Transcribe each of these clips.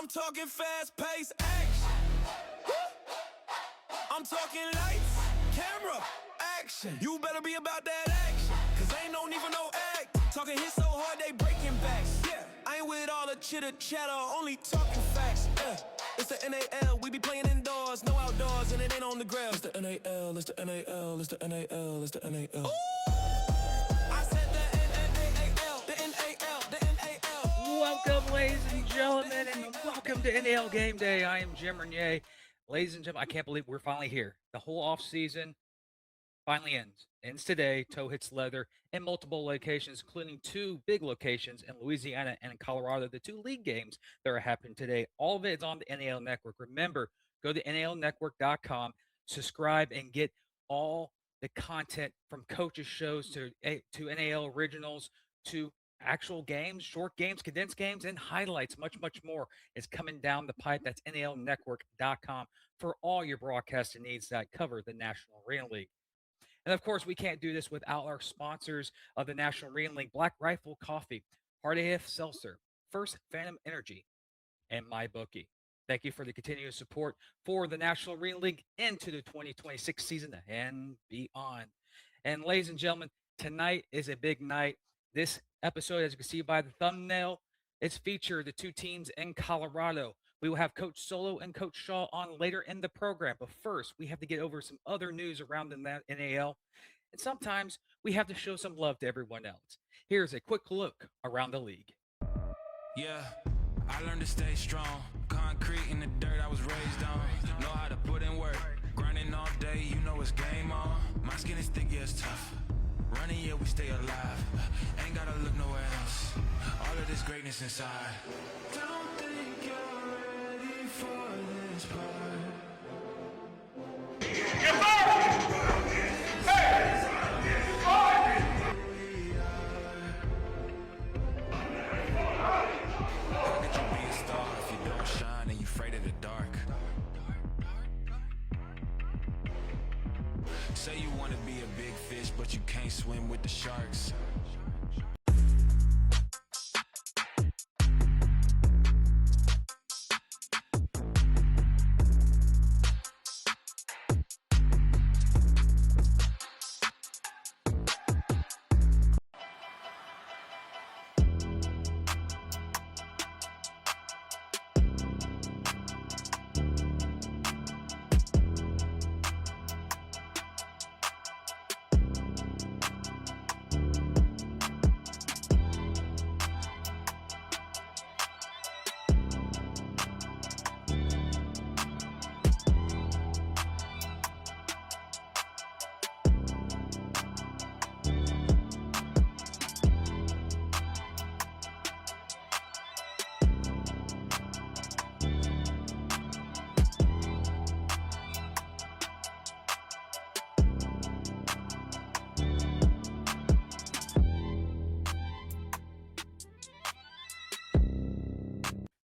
I'm talking fast-paced action. I'm talking lights, camera, action. You better be about that action, cause ain't no need for no act. Talking hits so hard they breaking backs. Yeah, I ain't with all the chitter chatter, only talking facts. Yeah, it's the NAL, we be playing indoors, no outdoors, and it ain't on the ground. It's the NAL, it's the NAL, it's the NAL, it's the NAL. Ooh, I said the NAL, the NAL, the NAL. Welcome, ladies and gentlemen, and welcome to NAL Game Day. I am Jim Renier. Ladies and gentlemen, I can't believe we're finally here. The whole off season finally ends. Ends today. Toe hits leather in multiple locations, including two big locations in Louisiana and in Colorado. The two league games that are happening today. All of it is on the NAL Network. Remember, go to nalnetwork.com, subscribe, and get all the content from coaches' shows to NAL originals to actual games, short games, condensed games, and highlights. Much, much more is coming down the pipe. That's nalnetwork.com for all your broadcasting needs that cover the National Arena League. And of course, we can't do this without our sponsors of the National Arena League: Black Rifle Coffee, Hard AF Seltzer, First Phantom Energy, and MyBookie. Thank you for the continuous support for the National Arena League into the 2026 season and beyond. And ladies and gentlemen, tonight is a big night. This episode, as you can see by the thumbnail, it's featured the two teams in Colorado. We will have Coach Solo and Coach Shaw on later in the program. But first, we have to get over some other news around the NAL. And sometimes we have to show some love to everyone else. Here's a quick look around the league. Yeah, I learned to stay strong. Concrete in the dirt I was raised on. Know how to put in work. Grinding all day, you know it's game on. My skin is thick, yeah, it's tough. Running, yeah, we stay alive. Ain't gotta look nowhere else. All of this greatness inside. Don't think you're ready for this part. How could you be a star if you don't shine and you afraid of the dark? Say you want to be a big fish, but you can't swim with the sharks.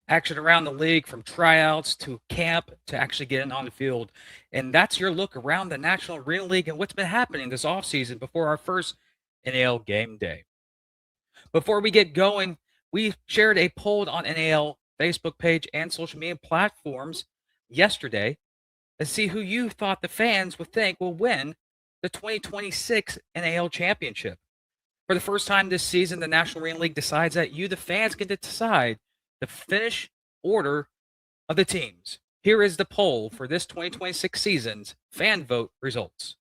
Action around the league, from tryouts to camp to actually getting on the field. And that's your look around the National Arena League and what's been happening this offseason before our first NAL Game Day. Before we get going, we shared a poll on NAL Facebook page and social media platforms yesterday to see who you thought the fans would think will win the 2026 NAL Championship. For the first time this season, the National Arena League decides that you, the fans, get to decide the finish order of the teams. Here is the poll for this 2026 season's fan vote results.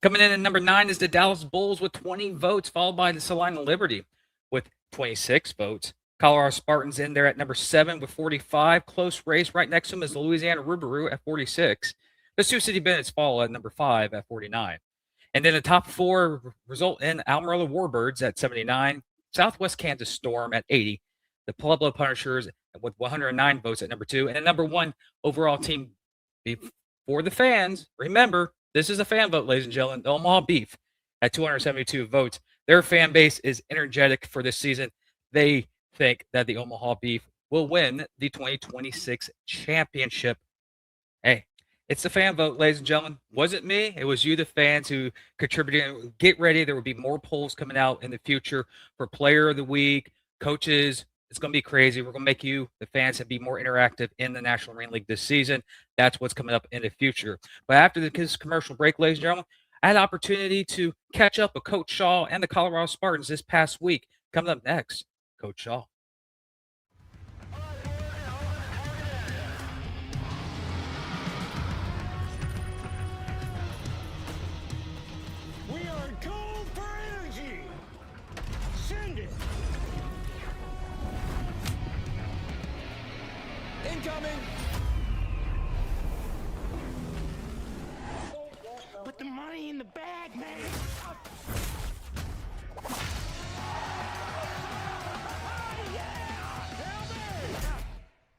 Coming in at number 9 is the Dallas Bulls with 20 votes, followed by the Salina Liberty with 26 votes. Colorado Spartans in there at number 7 with 45. Close race. Right next to them is the Louisiana Rubaru at 46. The Sioux City Bennetts follow at number 5 at 49. And then the top 4 result in Amarillo Warbirds at 79, Southwest Kansas Storm at 80, the Pueblo Punishers with 109 votes at number 2, and the number 1 overall team for the fans. Remember, this is a fan vote, ladies and gentlemen. The Omaha Beef at 272 votes. Their fan base is energetic for this season. They think that the Omaha Beef will win the 2026 championship. Hey, it's the fan vote, ladies and gentlemen. Wasn't me. It was you, the fans, who contributed. Get ready. There will be more polls coming out in the future for Player of the Week, Coaches, it's going to be crazy. We're going to make you, the fans, be more interactive in the National Arena League this season. That's what's coming up in the future. But after this commercial break, ladies and gentlemen, I had an opportunity to catch up with Coach Shaw and the Colorado Spartans this past week. Coming up next, Coach Shaw. We are gold for energy. Send it. Incoming. Put the money in the bag, man.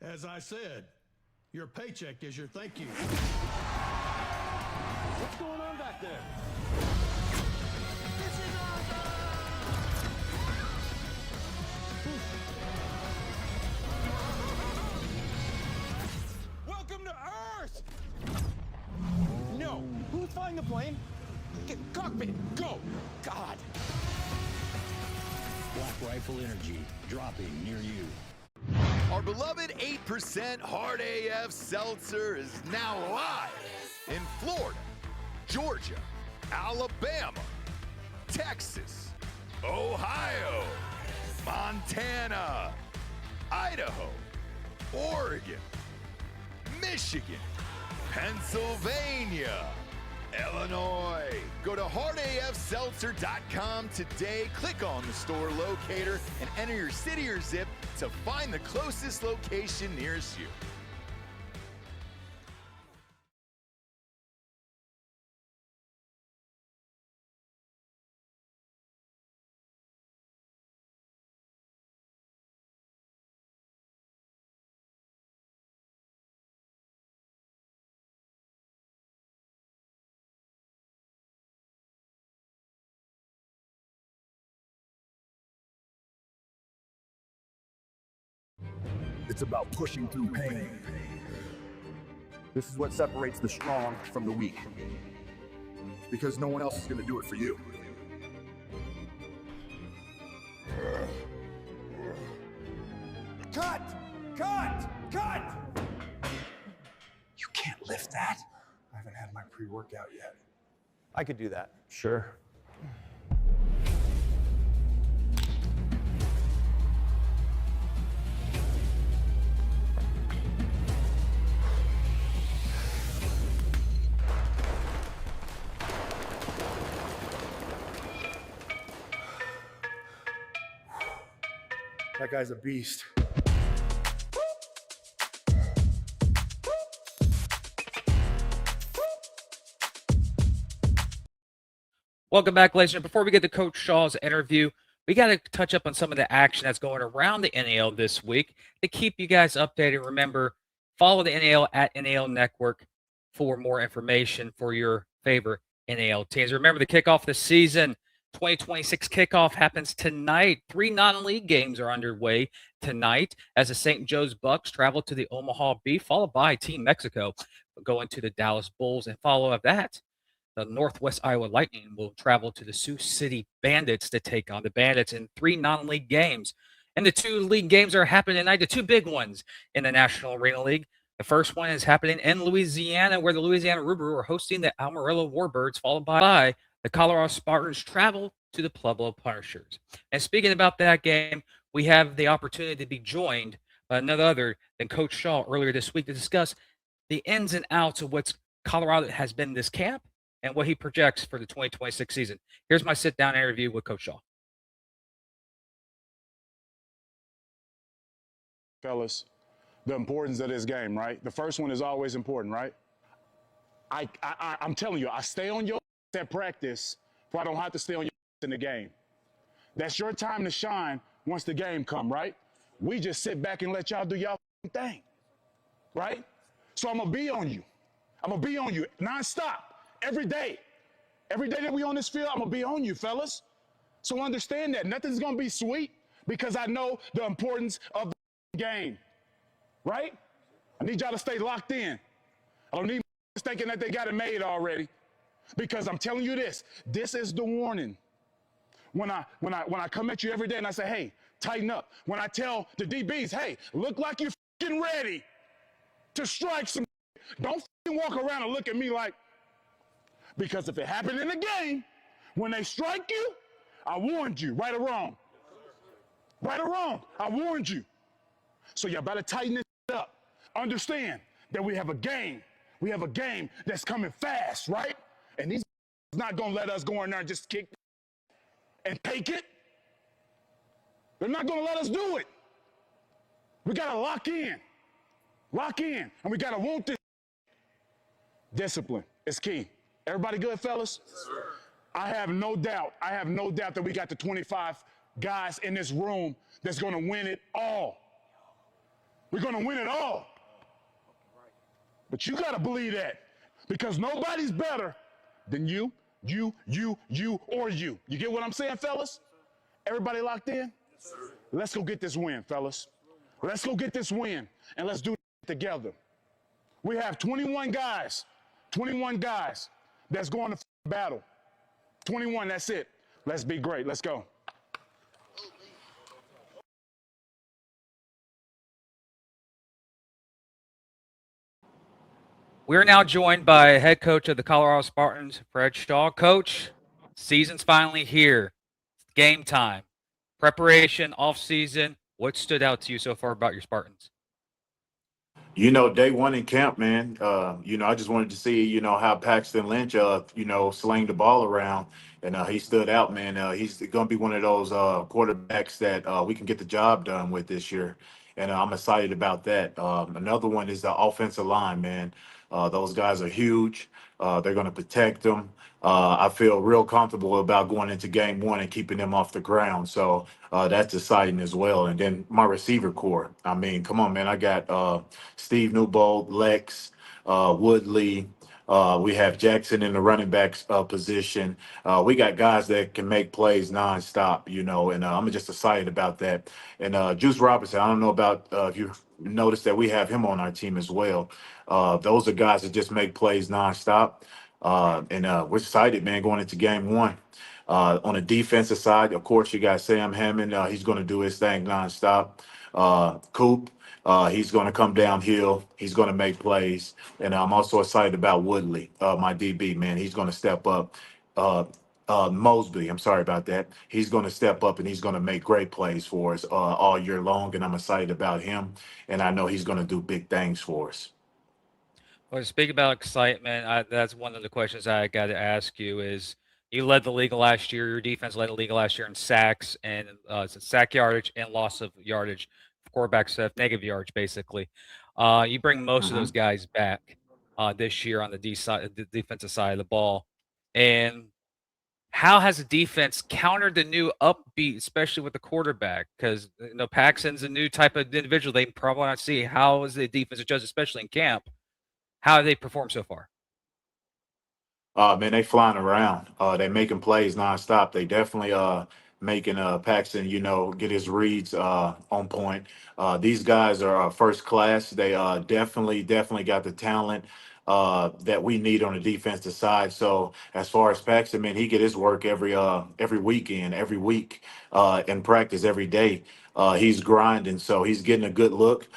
As I said, your paycheck is your thank you. What's going on back there? Welcome to Earth. No. Who's flying the plane? Get cockpit. Go. God. Black Rifle Energy, dropping near you. Our beloved 8% Hard AF Seltzer is now live in Florida, Georgia, Alabama, Texas, Ohio, Montana, Idaho, Oregon, Michigan, Pennsylvania, Illinois. Go to hardafseltzer.com today, click on the store locator, and enter your city or zip to find the closest location nearest you. It's about pushing through pain. This is what separates the strong from the weak. Because no one else is going to do it for you. Cut. Cut. Cut. You can't lift that. I haven't had my pre-workout yet. I could do that. Sure. That guy's a beast. Welcome back, ladies and gentlemen. Before we get to Coach Shaw's interview, we got to touch up on some of the action that's going around the NAL this week to keep you guys updated. Remember, follow the NAL at NAL Network for more information for your favorite NAL teams. Remember, the kickoff of the season, 2026 kickoff happens tonight. 3 non-league games are underway tonight as the St. Joe's Bucks travel to the Omaha Beef, followed by Team Mexico going to the Dallas Bulls. And follow up that, the Northwest Iowa Lightning will travel to the Sioux City Bandits to take on the Bandits in 3 non-league games. And the 2 league games are happening tonight, the 2 big ones in the National Arena League. The first one is happening in Louisiana, where the Louisiana Rougarou are hosting the Amarillo Warbirds, followed by the Colorado Spartans travel to the Pueblo Punishers. And speaking about that game, we have the opportunity to be joined by none other than Coach Shaw earlier this week to discuss the ins and outs of what Colorado has been this camp and what he projects for the 2026 season. Here's my sit-down interview with Coach Shaw. Fellas, the importance of this game, right? The first one is always important, right? I'm telling you, I stay on your at practice, so I don't have to stay on your in the game. That's your time to shine once the game come, right? We just sit back and let y'all do y'all thing, right? So I'm gonna be on you. I'm gonna be on you nonstop, every day. Every day that we on this field, I'm gonna be on you, fellas. So understand that nothing's gonna be sweet because I know the importance of the game, right? I need y'all to stay locked in. I don't need thinking that they got it made already. Because I'm telling you this is the warning. When I come at you every day and I say, hey, Tighten up. When I tell the DBs, hey, look like you're fucking ready to strike some, don't fucking walk around and look at me like, because if it happened in the game, when they strike you, I warned you, right or wrong. Right or wrong, I warned you. So you better tighten this up. Understand that we have a game. We have a game that's coming fast, right? And these not gonna let us go in there and just kick and take it. They're not gonna let us do it. We gotta lock in. Lock in. And we gotta want this. Discipline is key. Everybody good, fellas? Yes, sir. I have no doubt that we got the 25 guys in this room that's gonna win it all. We're gonna win it all. But you gotta believe that, because nobody's better than you, or you. You get what I'm saying, fellas? Everybody locked in? Yes, sir. Let's go get this win, fellas. Let's go get this win, and let's do it together. We have 21 guys that's going to battle. 21, that's it. Let's be great. Let's go. We're now joined by head coach of the Colorado Spartans, Fred Shaw. Coach, season's finally here. Game time. Preparation, off-season. What stood out to you so far about your Spartans? You know, day one in camp, man, I just wanted to see, how Paxton Lynch, sling the ball around. And he stood out, man. He's going to be one of those quarterbacks that we can get the job done with this year. And I'm excited about that. Another one is the offensive line, man. Those guys are huge. They're going to protect them. I feel real comfortable about going into game one and keeping them off the ground. So that's exciting as well. And then my receiver core. I mean, come on, man. I got Steve Newbold, Lex, Woodley. We have Jackson in the running back position. We got guys that can make plays nonstop, and I'm just excited about that. And Juice Robinson, I don't know about if you noticed that we have him on our team as well. Those are guys that just make plays nonstop. And we're excited, man, going into game one. On the defensive side, of course, you got Sam Hammond. He's going to do his thing nonstop. Coop, he's going to come downhill. He's going to make plays. And I'm also excited about Woodley, my DB, man. He's going to step up. Mosby, I'm sorry about that. He's going to step up and he's going to make great plays for us all year long. And I'm excited about him. And I know he's going to do big things for us. Well, speaking about excitement, that's one of the questions I got to ask you is you led the league last year. Your defense led the league last year in sacks and sack yardage and loss of yardage, quarterback stuff, negative yardage, basically. You bring most of those guys back this year on the defensive side of the ball. And how has the defense countered the new upbeat, especially with the quarterback? Because Paxton's a new type of individual. They probably want to see how is the defense adjusted, especially in camp. How have they performed so far? Man, they flying around. They making plays nonstop. They definitely making Paxton, get his reads on point. These guys are first class. They definitely got the talent that we need on the defensive side. So as far as Paxton, man, he get his work every weekend, every week in practice, every day. He's grinding, so he's getting a good look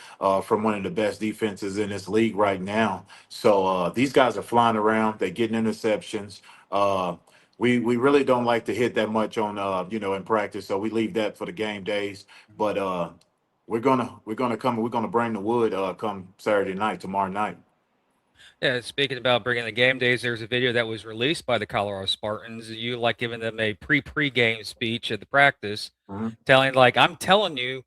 from one of the best defenses in this league right now. So these guys are flying around. They're getting interceptions. We really don't like to hit that much on in practice, so we leave that for the game days. But we're gonna bring the wood come Saturday night, tomorrow night. Yeah, speaking about bringing the game days, there's a video that was released by the Colorado Spartans. You giving them a pre-game speech at the practice, telling I'm telling you,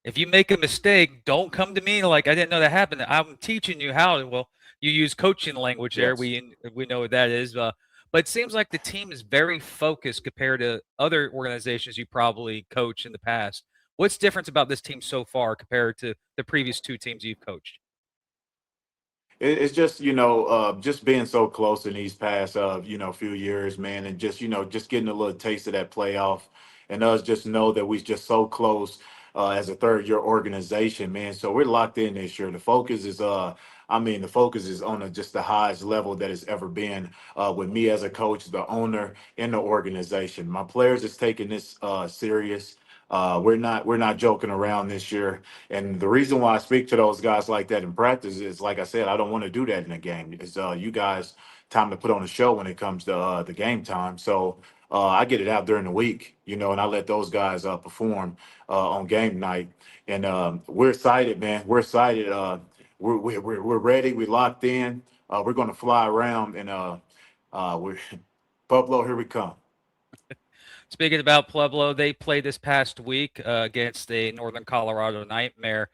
if you make a mistake, don't come to me I didn't know that happened. I'm teaching you how to. Well, you use coaching language there. Yes. We know what that is. But it seems like the team is very focused compared to other organizations you probably coached in the past. What's different about this team so far compared to the previous two teams you've coached? It's just just being so close in these past few years, man, and just getting a little taste of that playoff, and us just know that we just so close as a third year organization, man. So we're locked in this year. The focus is on just the highest level that it's ever been with me as a coach, the owner, and the organization. My players is taking this serious. We're not joking around this year. And the reason why I speak to those guys like that in practice is, like I said, I don't want to do that in a game. It's you guys time to put on a show when it comes to the game time. So I get it out during the week, and I let those guys perform on game night. And we're excited, man. We're excited. We're ready. We're locked in. We're going to fly around, and we're Pueblo. Here we come. Speaking about Pueblo, they played this past week against a Northern Colorado Nightmare.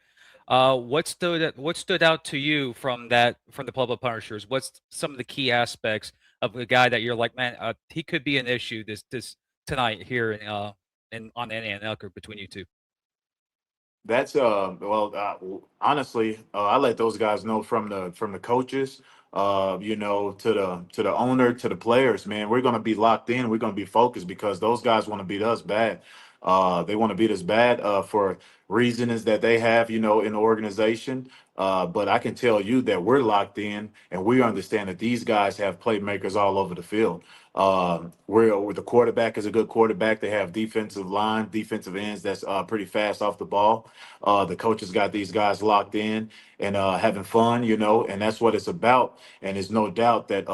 What stood out to you from the Pueblo Punishers? What's some of the key aspects of the guy that you're like, man, he could be an issue this tonight here in on the NAL group between you two? That's honestly, I let those guys know from the coaches, to the owner, to the players, man. We're gonna be locked in. We're gonna be focused because those guys want to beat us bad. They want to beat us bad for reasons that they have, in the organization. But I can tell you that we're locked in and we understand that these guys have playmakers all over the field. We're the quarterback is a good quarterback. They have defensive ends that's pretty fast off the ball. The coaches got these guys locked in and having fun, and that's what it's about. And there's no doubt that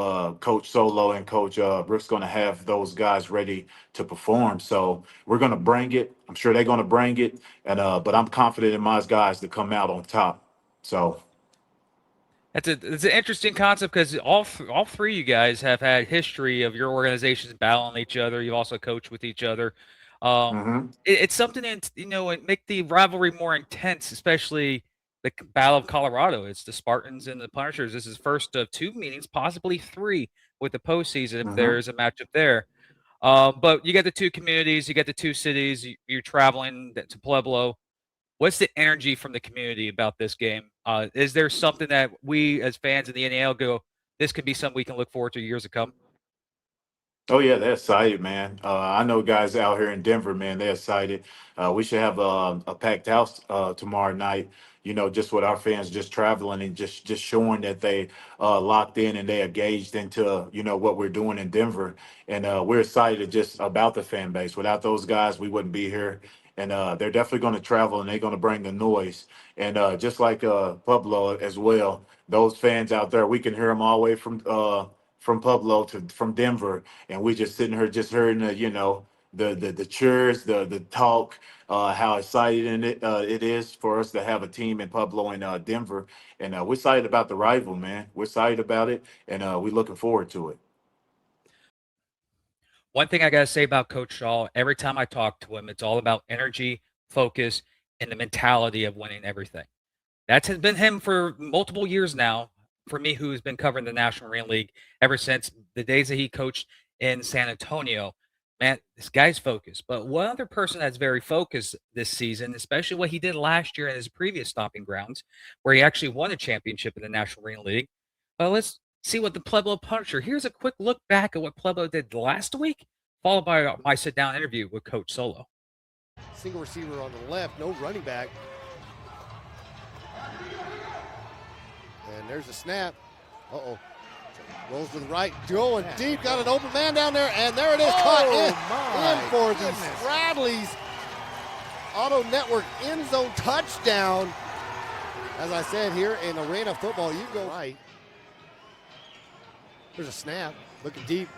Coach Solo and Coach Brooks going to have those guys ready to perform. So we're going to bring it. I'm sure they're going to bring it, and but I'm confident in my guys to come out on top. So. It's an interesting concept because all three of you guys have had history of your organizations battling each other. You've also coached with each other. It's something that it make the rivalry more intense, especially the Battle of Colorado. It's the Spartans and the Punishers. This is first of two meetings, possibly three, with the postseason if there is a matchup there. But you got the two communities, you got the two cities. You're traveling to Pueblo. What's the energy from the community about this game? Is there something that we as fans of the NAL go, this could be something we can look forward to years to come? Oh yeah, they're excited, man. I know guys out here in Denver, man. They're excited. We should have a packed house tomorrow night. Just with our fans just traveling and just showing that they locked in and they engaged into what we're doing in Denver. And we're excited just about the fan base. Without those guys, we wouldn't be here. And they're definitely going to travel and they're going to bring the noise. And just like Pueblo as well, those fans out there, we can hear them all the way from Pueblo from Denver, and we just sitting here just hearing the cheers, the talk, how exciting it is for us to have a team in Pueblo and Denver, and we're excited about the rival, man. We're excited about it, and we're looking forward to it. One thing I got to say about Coach Shaw, every time I talk to him, it's all about energy, focus, and the mentality of winning everything. That's been him for multiple years now. For me, who's been covering the National Marine League ever since the days that he coached in San Antonio. Man, this guy's focused. But one other person that's very focused this season, especially what he did last year in his previous stomping grounds, where he actually won a championship in the National Marine League. Let's see what the Pueblo Punisher. Here's a quick look back at what Pueblo did last week, followed by my sit-down interview with Coach Solo. Single receiver on the left, no running back. And there's a snap. Uh-oh. Rolls to the right, going deep, got an open man down there, and there it is, caught in for the Stradley's Auto Network end zone touchdown. As I said here in arena football, you go right. There's a snap, looking deep.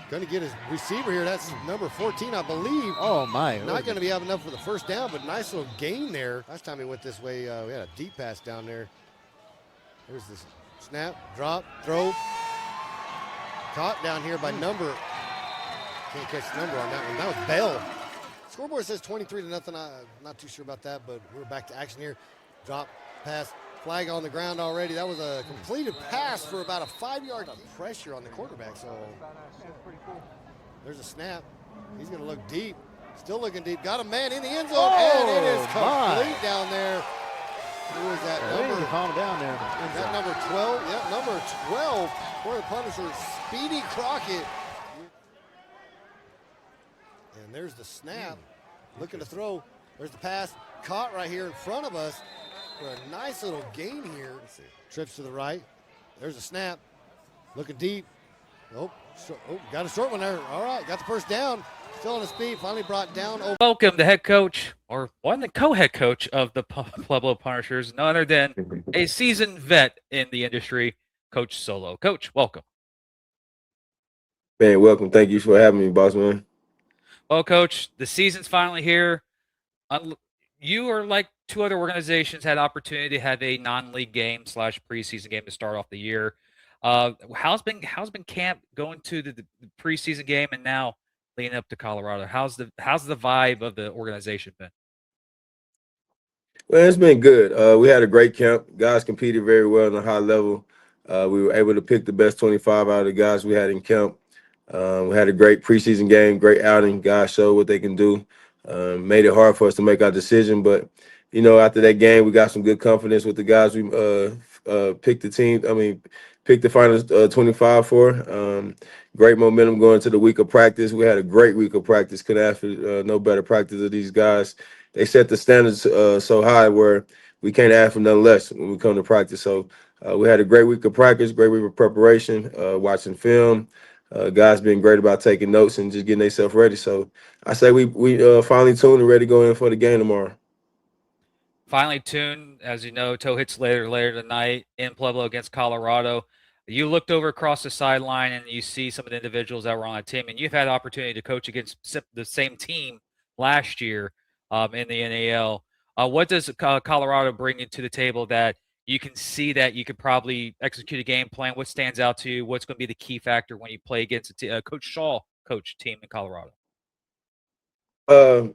Going to get his receiver here. That's number 14, I believe. Oh, my. Not going to be enough for the first down, but nice little gain there. Last time he went this way, we had a deep pass down there. There's this snap, drop, throw. Caught down here by number. Can't catch the number on that one. That was Bell. Scoreboard says 23-0. I'm not too sure about that, but we're back to action here. Drop, pass, flag on the ground already. That was a completed pass for about a 5-yard pressure on the quarterback. So there's a snap. He's going to look deep. Still looking deep. Got a man in the end zone, and it is complete down there. Who is that number? Calm down there. Is that number 12? Yep, number 12 for the Punisher, Speedy Crockett. And there's the snap. Looking to throw. There's the pass. Caught right here in front of us for a nice little gain here. Trips to the right. There's a snap. Looking deep. Oh, got a short one there. All right, got the first down. Still on his feet, finally brought down. Over. Welcome the head coach, or one the co-head coach of the Pueblo Punishers, none other than a seasoned vet in the industry, Coach Solo. Coach, welcome. Man, welcome. Thank you for having me, boss man. Well, Coach, the season's finally here. You are like two other organizations had opportunity to have a non-league game / preseason game to start off the year. How's been camp going to the preseason game and now leading up to Colorado? How's the vibe of the organization been? Well, it's been good. We had a great camp. Guys competed very well on a high level. We were able to pick the best 25 out of the guys we had in camp. We had a great preseason game, great outing. Guys showed what they can do. Made it hard for us to make our decision, but after that game, we got some good confidence with the guys we picked the team. Picked the final 25 for. Great momentum going to the week of practice. We had a great week of practice. Could ask for no better practice of these guys. They set the standards so high where we can't ask for nothing less when we come to practice. So we had a great week of practice, great week of preparation, watching film. Guys been great about taking notes and just getting themselves ready. So I say we finally tuned and ready to go in for the game tomorrow. Finally tuned, as you know, toe hits later tonight in Pueblo against Colorado. You looked over across the sideline and you see some of the individuals that were on the team, and you've had opportunity to coach against the same team last year in the NAL. What does Colorado bring into the table that you can see that you could probably execute a game plan? What stands out to you? What's going to be the key factor when you play against Coach Shaw coach team in Colorado? I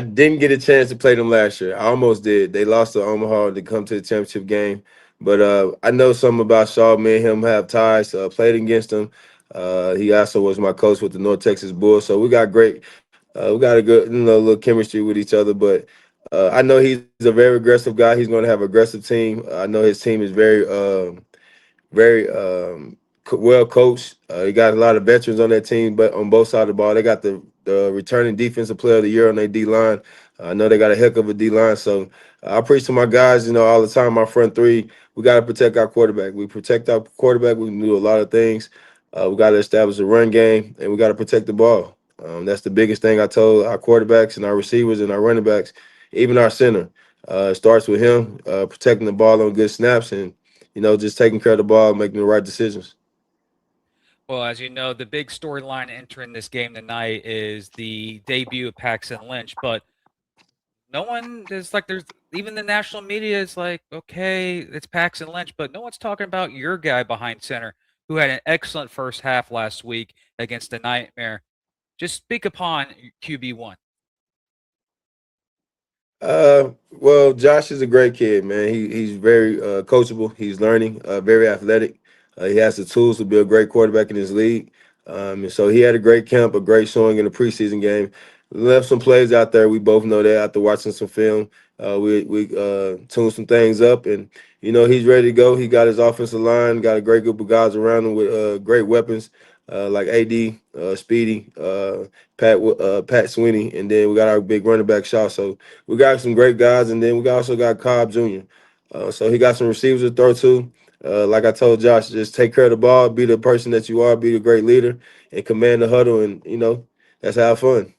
didn't get a chance to play them last year. I almost did. They lost to Omaha to come to the championship game. But I know something about Shaw. Me and him have ties. Played against him. He also was my coach with the North Texas Bulls. So we got a good, little chemistry with each other. But I know he's a very aggressive guy. He's going to have an aggressive team. I know his team is very well coached. He got a lot of veterans on that team, but on both sides of the ball, they got the returning defensive player of the year on their D line. I know they got a heck of a D line, so I preach to my guys, all the time. My front three, we got to protect our quarterback. We protect our quarterback. We can do a lot of things. We got to establish a run game, and we got to protect the ball. That's the biggest thing I told our quarterbacks and our receivers and our running backs, even our center. It starts with him protecting the ball on good snaps and just taking care of the ball, making the right decisions. Well, as you know, the big storyline entering this game tonight is the debut of Paxton Lynch, but no one is like, there's even the national media is like, okay, it's Paxton Lynch, but no one's talking about your guy behind center who had an excellent first half last week against the Nightmare. Just speak upon QB1. Well, Josh is a great kid, man. He's very coachable. He's learning, very athletic. He has the tools to be a great quarterback in his league. And so he had a great camp, a great showing in the preseason game. Left some plays out there. We both know that after watching some film. We tuned some things up, and he's ready to go. He got his offensive line, got a great group of guys around him with great weapons like AD, Speedy, Pat Sweeney, and then we got our big running back Shaw. So we got some great guys, and then we also got Cobb Jr. So he got some receivers to throw to. Like I told Josh, just take care of the ball, be the person that you are, be the great leader, and command the huddle, and let's have fun.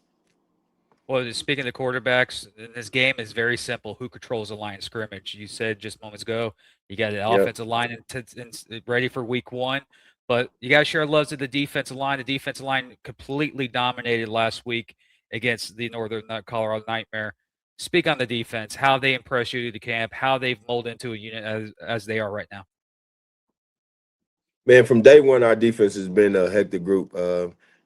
Well, speaking of quarterbacks, this game is very simple. Who controls the line of scrimmage? You said just moments ago, you got the offensive line ready for week one, but you got to share loves of the defensive line. The defensive line completely dominated last week against the Northern Colorado Nightmare. Speak on the defense, how they impress you to the camp, how they've molded into a unit as they are right now. Man, from day one, our defense has been a hectic group.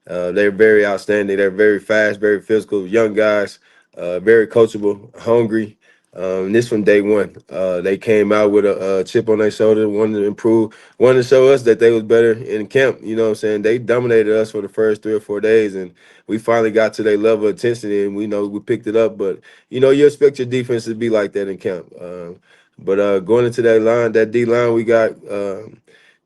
They're very outstanding. They're very fast, very physical, young guys, very coachable, hungry. And this from day one. They came out with a chip on their shoulder, wanted to improve, wanted to show us that they was better in camp. You know what I'm saying? They dominated us for the first 3 or 4 days, and we finally got to their level of intensity, and we picked it up. But, you expect your defense to be like that in camp. But going into that D line, we got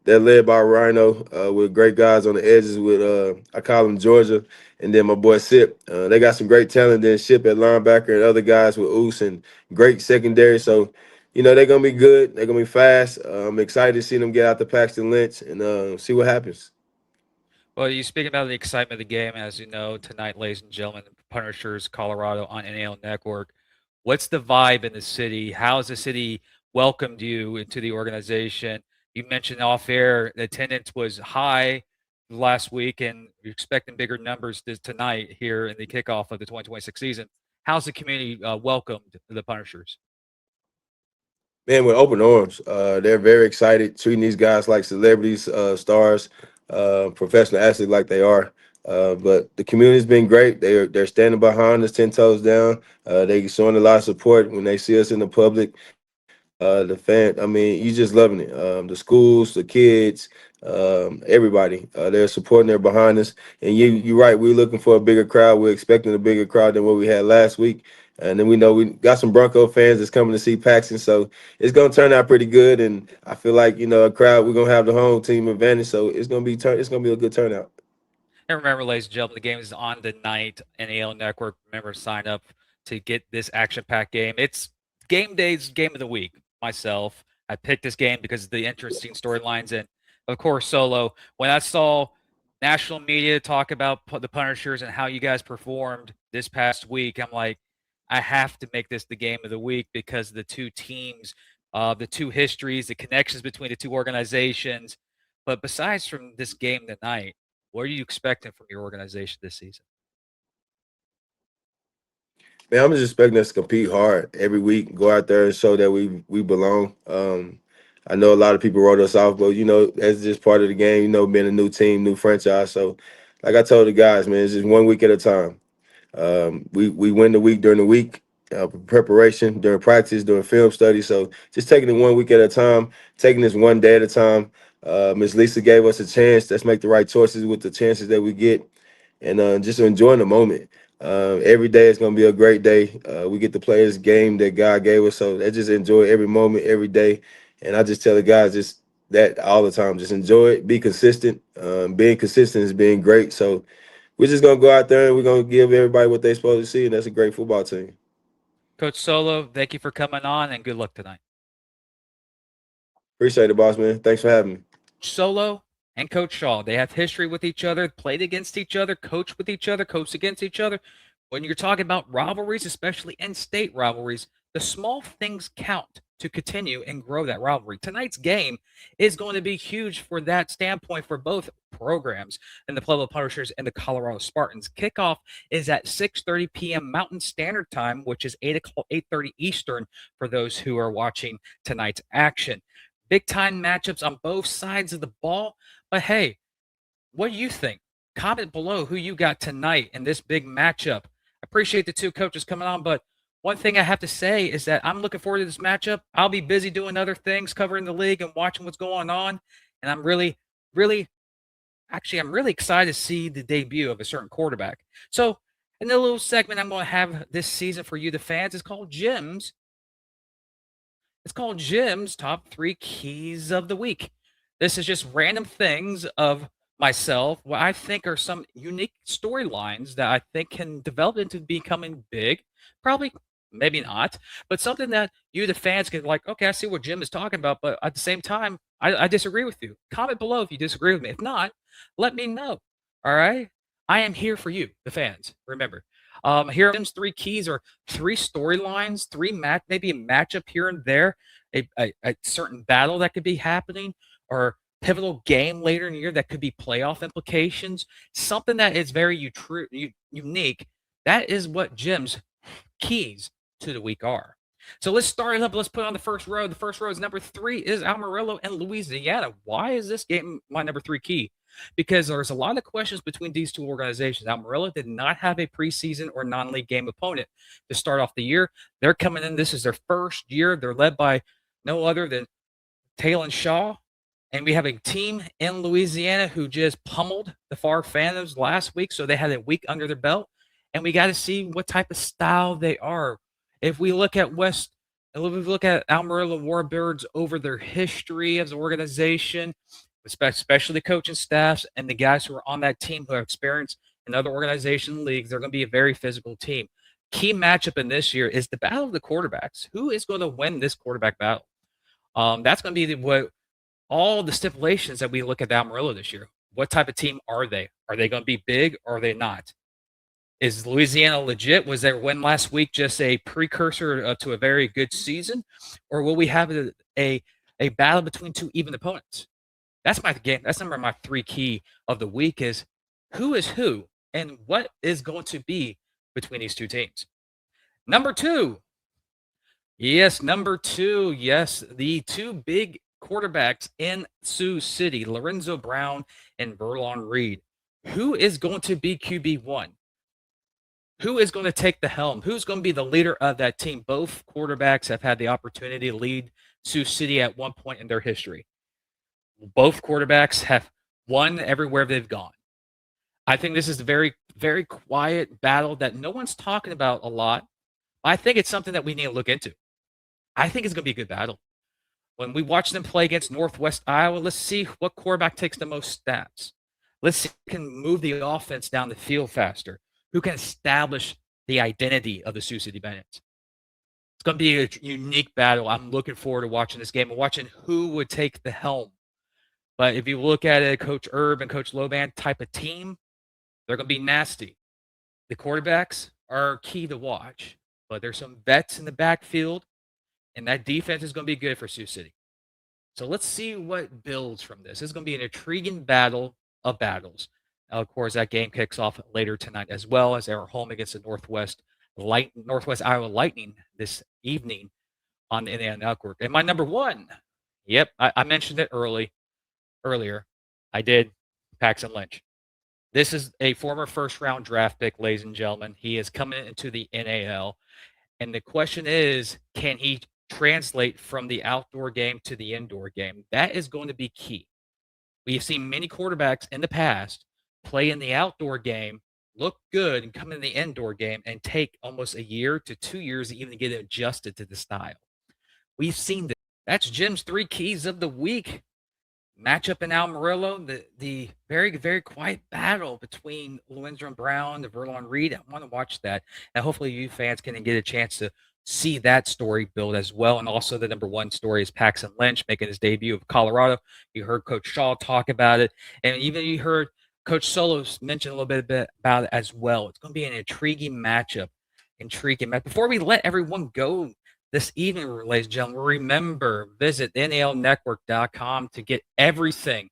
they're led by Rhino with great guys on the edges with, I call them Georgia, and then my boy Sip. They got some great talent. Then Ship at linebacker and other guys with Oos and great secondary. So, they're going to be good. They're going to be fast. I'm excited to see them get out to Paxton Lynch and see what happens. Well, you speak about the excitement of the game, as you know, tonight, ladies and gentlemen, Punishers, Colorado on NAL Network. What's the vibe in the city? How has the city welcomed you into the organization? You mentioned off air the attendance was high last week, and you're expecting bigger numbers tonight here in the kickoff of the 2026 season. How's the community welcomed the Punishers? Man, with open arms. They're very excited, treating these guys like celebrities, stars, professional athletes like they are. But the community's been great. They're standing behind us 10 toes down. They showing a lot of support when they see us in the public. The fan, I mean, you just loving it. The schools, the kids, everybody, they're supporting, they're behind us. And you're right, we're looking for a bigger crowd. We're expecting a bigger crowd than what we had last week. And then we know we got some Bronco fans that's coming to see Paxton, so it's gonna turn out pretty good. And I feel like a crowd, we're gonna have the home team advantage, so it's gonna be a good turnout. And remember, ladies and gentlemen, the game is on tonight. NAL Network. Remember, sign up to get this action-packed game. It's game day's game of the week. Myself, I picked this game because of the interesting storylines and, of course, Solo. When I saw national media talk about the Punishers and how you guys performed this past week, I'm like, I have to make this the game of the week because the two teams, the two histories, the connections between the two organizations. But besides from this game tonight, what are you expecting from your organization this season? Man, I'm just expecting us to compete hard every week, go out there and show that we belong. I know a lot of people wrote us off, but that's just part of the game. Being a new team, new franchise. So, like I told the guys, man, it's just 1 week at a time. We win the week during the week, preparation, during practice, during film study. So just taking it 1 week at a time, taking this one day at a time. Ms. Lisa gave us a chance. Let's make the right choices with the chances that we get, and just enjoying the moment. Every day is going to be a great day. We get to play this game that God gave us, so let's just enjoy every moment, every day. And I just tell the guys just that all the time. Just enjoy it. Be consistent. Being consistent is being great. So we're just gonna go out there and we're gonna give everybody what they're supposed to see, and that's a great football team. Coach Solo, thank you for coming on and good luck tonight. Appreciate it, boss man. Thanks for having me. Solo and Coach Shaw, they have history with each other, played against each other, coached with each other, coached against each other. When you're talking about rivalries, especially in-state rivalries, the small things count to continue and grow that rivalry. Tonight's game is going to be huge for that standpoint for both programs and the Pueblo Punishers and the Colorado Spartans. Kickoff is at 6:30 p.m. Mountain Standard Time, which is 8:30 Eastern for those who are watching tonight's action. Big time matchups on both sides of the ball. But hey, what do you think? Comment below who you got tonight in this big matchup. I appreciate the two coaches coming on, but one thing I have to say is that I'm looking forward to this matchup. I'll be busy doing other things, covering the league and watching what's going on. And I'm really excited to see the debut of a certain quarterback. So, in the little segment I'm going to have this season for you, the fans, is called Jim's. It's called Jim's Top 3 Keys of the Week. This is just random things of myself, what I think are some unique storylines that I think can develop into becoming big. Probably, maybe not, but something that you, the fans, can like, okay, I see what Jim is talking about, but at the same time, I disagree with you. Comment below if you disagree with me. If not, let me know. All right? I am here for you, the fans. Remember, here are Jim's 3 keys or 3 storylines, maybe a matchup here and there, a certain battle that could be happening, or pivotal game later in the year that could be playoff implications, something that is very unique. That is what Jim's keys to the week are. So let's start it up. Let's put on the first row. The first row is number 3 is Amarillo and Louisiana. Why is this game my number 3 key? Because there's a lot of questions between these two organizations. Amarillo did not have a preseason or non-league game opponent to start off the year. They're coming in. This is their first year. They're led by no other than Talon Shaw. And we have a team in Louisiana who just pummeled the Far Phantoms last week. So they had a week under their belt. And we got to see what type of style they are. If we look at Amarillo Warbirds over their history as an organization, especially the coaching staffs and the guys who are on that team who have experience in other organization leagues, they're going to be a very physical team. Key matchup in this year is the battle of the quarterbacks. Who is going to win this quarterback battle? That's going to be what all the stipulations that we look at Amarillo this year. What type of team are they? Are they going to be big or are they not? Is Louisiana legit? Was their win last week just a precursor to a very good season? Or will we have a battle between two even opponents? That's my game. That's number my 3 key of the week is who and what is going to be between these two teams. Number 2. Yes, number 2. Yes, the 2 big quarterbacks in Sioux City, Lorenzo Brown and Verlon Reed. Who is going to be QB1? Who is going to take the helm? Who's going to be the leader of that team? Both quarterbacks have had the opportunity to lead Sioux City at one point in their history. Both quarterbacks have won everywhere they've gone. I think this is a very, very quiet battle that no one's talking about a lot. I think it's something that we need to look into. I think it's going to be a good battle. When we watch them play against Northwest Iowa, let's see what quarterback takes the most snaps. Let's see who can move the offense down the field faster, who can establish the identity of the Sioux City Bandits. It's going to be a unique battle. I'm looking forward to watching this game and watching who would take the helm. But if you look at it, Coach Erb and Coach Loban type of team, they're going to be nasty. The quarterbacks are key to watch, but there's some vets in the backfield, and that defense is going to be good for Sioux City. So let's see what builds from this. It's going to be an intriguing battle of battles. Of course, that game kicks off later tonight as well as they're home against the Northwest Iowa Lightning this evening on the NAL Network. And my number 1, yep, I mentioned it earlier. I did, Paxton Lynch. This is a former first-round draft pick, ladies and gentlemen. He is coming into the NAL. And the question is, can he translate from the outdoor game to the indoor game? That is going to be key. We've seen many quarterbacks in the past play in the outdoor game, look good, and come in the indoor game and take almost a year to 2 years to even get adjusted to the style. We've seen that. That's Jim's 3 keys of the week. Matchup in Amarillo, the very, very quiet battle between Lorenzo Brown and Verlon Reed. I want to watch that. And hopefully you fans can get a chance to see that story build as well. And also the number 1 story is Paxton Lynch making his debut of Colorado. You heard Coach Shaw talk about it. And even you heard Coach Solos mention a little bit about it as well. It's going to be an intriguing matchup. Before we let everyone go this evening, ladies and gentlemen, remember, visit NALnetwork.com to get everything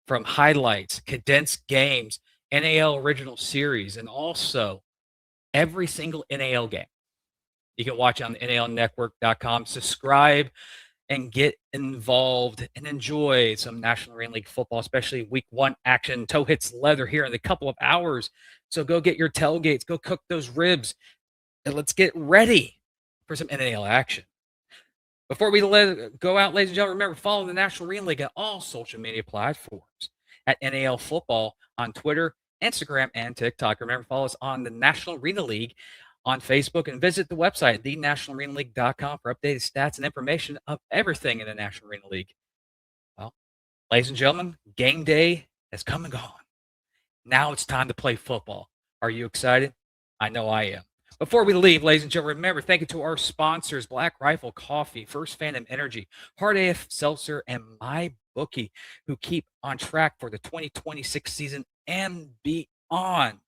from highlights, condensed games, NAL original series, and also every single NAL game. You can watch on NALnetwork.com. Subscribe and get involved and enjoy some National Arena League football, especially week 1 action. Toe hits leather here in a couple of hours. So go get your tailgates, go cook those ribs, and let's get ready for some NAL action. Before we let it go out, ladies and gentlemen, remember, follow the National Arena League on all social media platforms at NAL Football on Twitter, Instagram, and TikTok. Remember, follow us on the National Arena League on Facebook and visit the website, thenationalarenaleague.com, for updated stats and information of everything in the National Arena League. Well, ladies and gentlemen, game day has come and gone. Now it's time to play football. Are you excited? I know I am. Before we leave, ladies and gentlemen, remember, thank you to our sponsors, Black Rifle Coffee, First Phantom Energy, Hard AF Seltzer, and MyBookie, who keep on track for the 2026 season and beyond.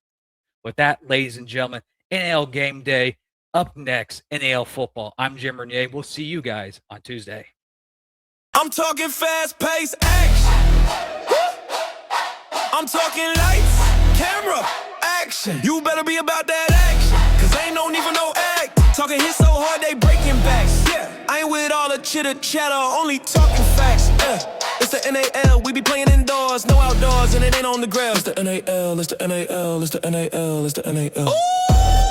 With that, ladies and gentlemen, NAL Game Day. Up next, NAL Football. I'm Jim Renier. We'll see you guys on Tuesday. I'm talking fast-paced action. I'm talking lights, camera, action. You better be about that action, cause ain't no need for no act. Talking hits so hard they breaking backs. Yeah, I ain't with all the chitter chatter, only talking facts. It's the NAL, we be playing indoors, no outdoors, and it ain't on the ground. It's the NAL, it's the NAL, it's the NAL, it's the NAL. Ooh!